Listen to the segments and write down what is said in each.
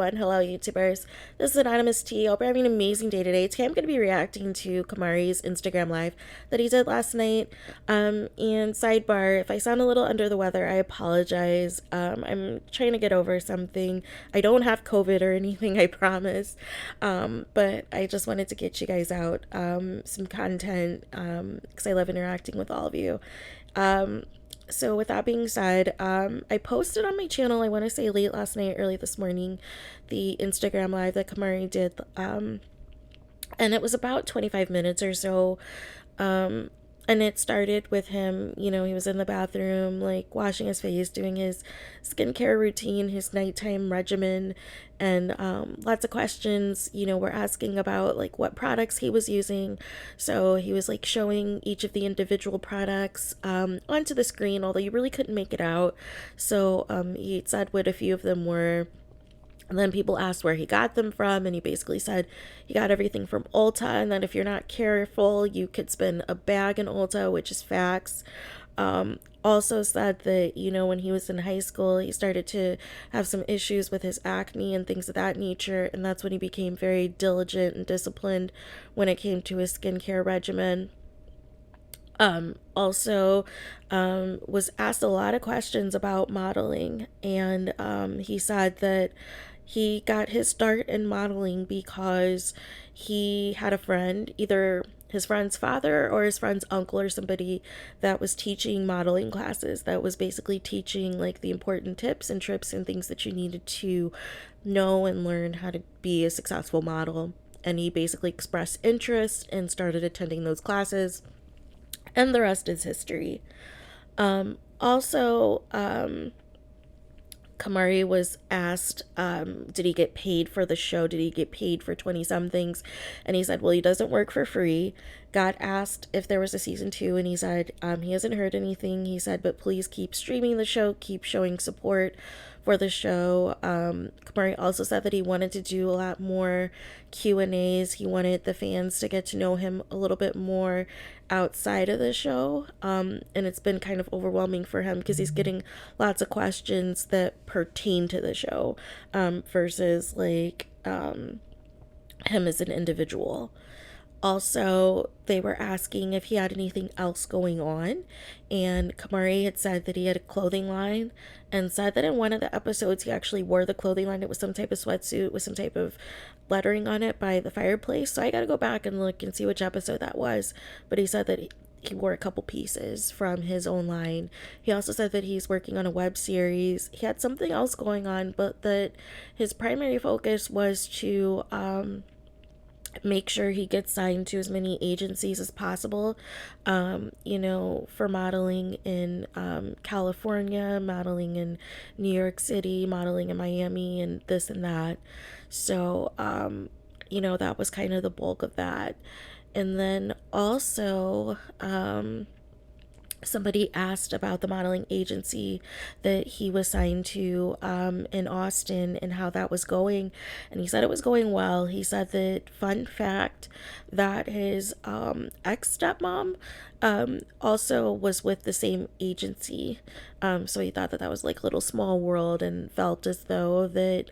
everyone. Hello, YouTubers. This is Anonymous T. Hope you're having an amazing day today. Today I'm going to be reacting to Kamari's Instagram live that he did last night. And sidebar, if I sound a little under the weather, I apologize. I'm trying to get over something. I don't have COVID or anything, I promise. But I just wanted to get you guys out some content because I love interacting with all of you. So with that being said, I posted on my channel, I want to say late last night, early this morning, the Instagram live that Kamari did, and it was about 25 minutes or so, and it started with him, he was in the bathroom, like, washing his face, doing his skincare routine, his nighttime regimen, and lots of questions, were asking about, like, what products he was using. So he was, like, showing each of the individual products onto the screen, although you really couldn't make it out. So he said what a few of them were. And then people asked where he got them from, and he basically said he got everything from Ulta, and that if you're not careful, you could spend a bag in Ulta, which is facts. Also said that, when he was in high school, he started to have some issues with his acne and things of that nature, and that's when he became very diligent and disciplined when it came to his skincare regimen. Also, was asked a lot of questions about modeling, and he said that he got his start in modeling because he had a friend, either his friend's father or his friend's uncle or somebody, that was teaching modeling classes, that was basically teaching, like, the important tips and trips and things that you needed to know and learn how to be a successful model. And he basically expressed interest and started attending those classes, and the rest is history. Also, Kamari was asked, did he get paid for the show? Did he get paid for 20 somethings? And he said, well, he doesn't work for free. Got asked if there was a season 2, and he said he hasn't heard anything. He said, but please keep streaming the show, keep showing support for the show. Kamari also said that he wanted to do a lot more Q&As. He wanted the fans to get to know him a little bit more outside of the show, and it's been kind of overwhelming for him because he's getting lots of questions that pertain to the show, versus, like, him as an individual. Also, they were asking if he had anything else going on, and Kamari had said that he had a clothing line, and said that in one of the episodes he actually wore the clothing line. It was some type of sweatsuit with some type of lettering on it by the fireplace, so I gotta go back and look and see which episode that was. But he said that he wore a couple pieces from his own line. He also said that he's working on a web series. He had something else going on, but that his primary focus was to make sure he gets signed to as many agencies as possible, for modeling in California, modeling in New York City, modeling in Miami, and this and that. So, that was kind of the bulk of that. And then also, somebody asked about the modeling agency that he was signed to in Austin and how that was going, and he said it was going well. He said that, fun fact, that his ex-stepmom also was with the same agency, so he thought that that was, like, a little small world, and felt as though that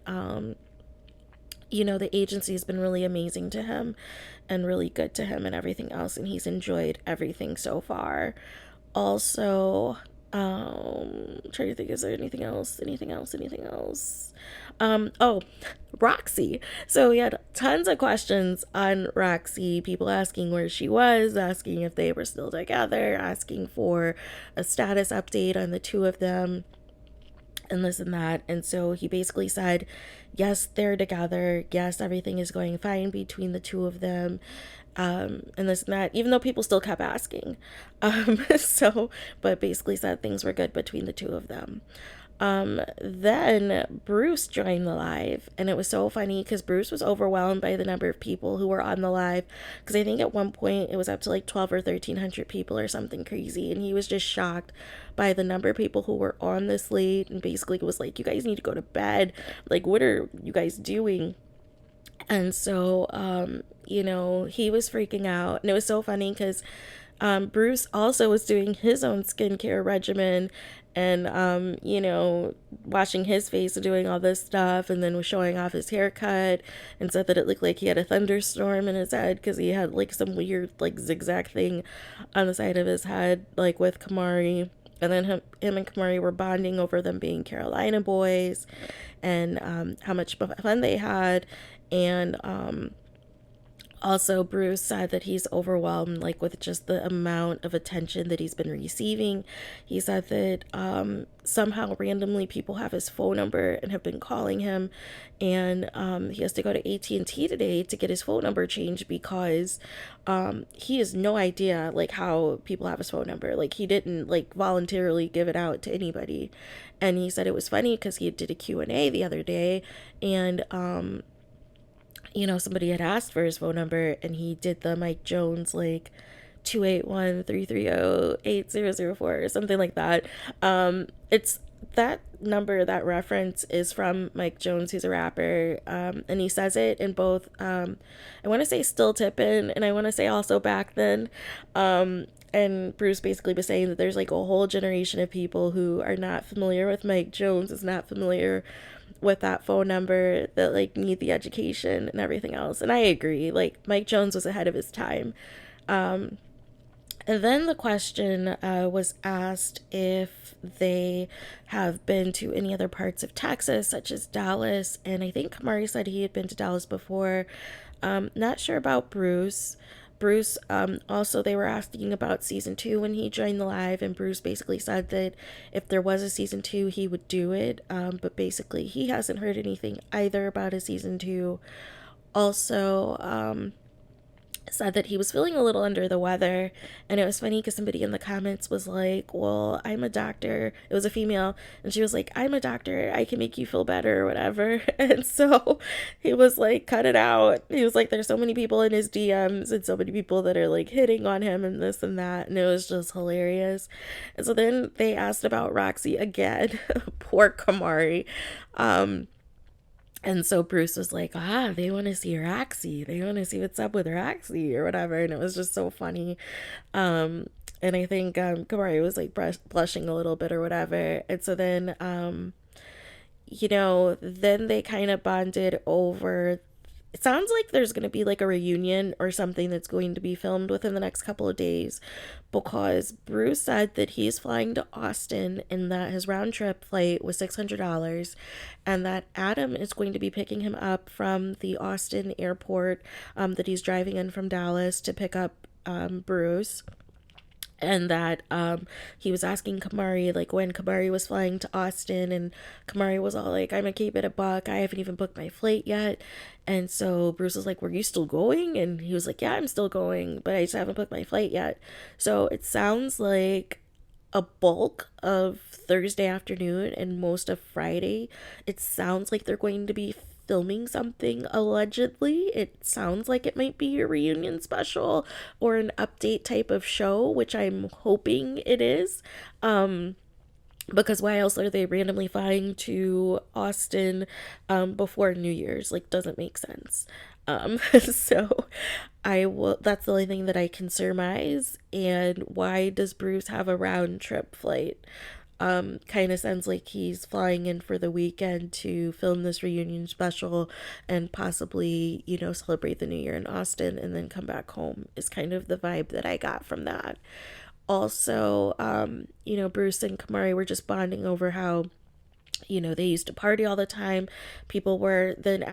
the agency has been really amazing to him and really good to him and everything else, and he's enjoyed everything so far. Also, trying to think, is there anything else? Oh, Roxy. So we had tons of questions on Roxy, people asking where she was, asking if they were still together, asking for a status update on the two of them, and this and that. And so he basically said, yes, they're together, yes, everything is going fine between the two of them, and this and that, even though people still kept asking. But basically said things were good between the two of them. Then Bruce joined the live, and it was so funny because Bruce was overwhelmed by the number of people who were on the live, because I think at one point it was up to like 12 or 1300 people or something crazy, and he was just shocked by the number of people who were on this late, and basically was like, you guys need to go to bed, like, what are you guys doing? And so he was freaking out, and it was so funny because Bruce also was doing his own skincare regimen and, washing his face and doing all this stuff, and then was showing off his haircut and said that it looked like he had a thunderstorm in his head because he had like some weird, like, zigzag thing on the side of his head, like with Kamari. And then him and Kamari were bonding over them being Carolina boys and how much fun they had. And also, Bruce said that he's overwhelmed, like, with just the amount of attention that he's been receiving. He said that somehow randomly people have his phone number and have been calling him, and he has to go to AT&T today to get his phone number changed because he has no idea, like, how people have his phone number. Like, he didn't, like, voluntarily give it out to anybody. And he said it was funny because he did a Q&A the other day, and somebody had asked for his phone number and he did the Mike Jones, like, 281-330-8004 or something like that. It's that number, that reference is from Mike Jones, who's a rapper. And he says it in both, I want to say Still Tippin', and I want to say also Back Then. And Bruce basically was saying that there's like a whole generation of people who are not familiar with Mike Jones, is not familiar with that phone number, that like need the education and everything else. And I agree, like Mike Jones was ahead of his time. And then the question was asked if they have been to any other parts of Texas, such as Dallas. And I think Kamari said he had been to Dallas before. Not sure about Bruce. Also, they were asking about season 2 when he joined the live, and Bruce basically said that if there was a season 2, he would do it. But basically, he hasn't heard anything either about a season 2. Also, said that he was feeling a little under the weather, and it was funny because somebody in the comments was like, well, I'm a doctor. It was a female, and she was like, I'm a doctor, I can make you feel better or whatever. And so he was like, cut it out. He was like, there's so many people in his DMs and so many people that are like hitting on him and this and that, and it was just hilarious. And so then they asked about Roxy again. Poor Kamari. And so Bruce was like, they want to see Roxy. They want to see what's up with Roxy or whatever. And it was just so funny. And I think Kamari was like blushing a little bit or whatever. And so then, then they kind of bonded over. It sounds like there's going to be like a reunion or something that's going to be filmed within the next couple of days, because Bruce said that he's flying to Austin and that his round trip flight was $600, and that Adam is going to be picking him up from the Austin airport, that he's driving in from Dallas to pick up Bruce. And that he was asking Kamari, like, when Kamari was flying to Austin, and Kamari was all like, I'm gonna keep it a buck, I haven't even booked my flight yet. And so Bruce was like, were you still going? And he was like, yeah, I'm still going, but I just haven't booked my flight yet. So it sounds like a bulk of Thursday afternoon and most of Friday, it sounds like they're going to be filming something. Allegedly, it sounds like it might be a reunion special or an update type of show, which I'm hoping it is. Because why else are they randomly flying to Austin before New Year's? Like, doesn't make sense. So that's the only thing that I can surmise. And why does Bruce have a round trip flight? Kind of sounds like he's flying in for the weekend to film this reunion special and possibly, celebrate the new year in Austin and then come back home, is kind of the vibe that I got from that. Also, Bruce and Kamari were just bonding over how, they used to party all the time. People were then